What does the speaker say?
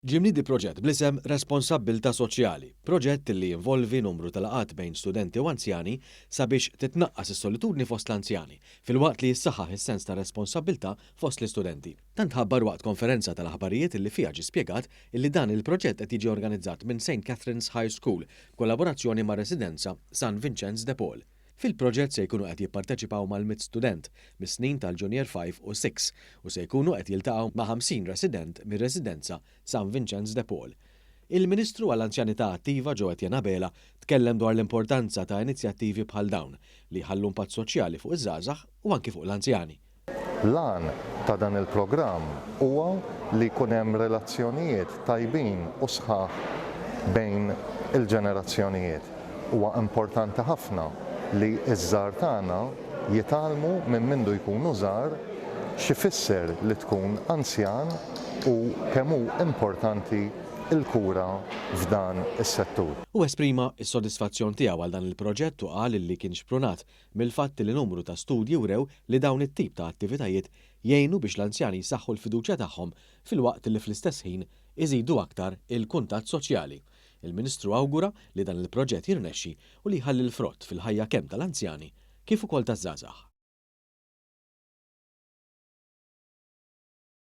Ġimni di proġett blisem Responsabilta Soċjali, proġett li jinvolvi numru tal-laqat bejn studenti u anzjani sabiex titnaqqas is-solitudni fost l-anzjani, fil-waqt li jissaħħaħ is-sens ta' responsabilta fost l-istudenti. Tant ħabbar waqt konferenza tal-aħbarijiet illi fiha ġie spjegat illi dan il-proġett qed jiġi organizzat minn St. Catherine's High School b'kollaborazzjoni ma' residenza San Vincenz de Paul. Fil-proġett se jkunu qed jipparteċipaw mal-100 student mis-snin tal-Junior 5 u 6 u se jkunu qed jiltaqgħu ma' 50 resident mir-residenza San Vincenz de Paul. Il-Ministru għall-Anzjanità Attiva Joe Etienne Abela tkellem dwar l-importanza ta' inizjattivi bħal dawn li jħallu impatt soċjali fuq iż-żgħażagħ u anki fuq l-anzjani. L-għan ta' dan il-programm huwa li jkun hemm relazzjonijiet tajbin u sħaħ bejn il-ġenerazzjonijiet. Huwa importanti ħafna li iż-żgħar tagħna jitalmu minn mindu jkunu żgħar x'ifisser li tkun anzjan u kemm hu importanti il-kura f'dan is-settur. U esprima s-sodisfazzjon tiegħu għal dan il-proġett u qal li kien xprunat mill-fatt li numru ta' studji wrew li dawn it-tip ta' attivitajiet jgħinu biex l-anzjani jsaħħu l-fiduċja tagħhom fil-waqt li fl-istess ħin iżidu aktar il-kuntatt soċjali. Il-Ministru awgura li dan il-proġett jirnexxi u li jħalli l-frott fil-ħajja kemm tal-anzjani kif ukoll taż-żgħażagħ.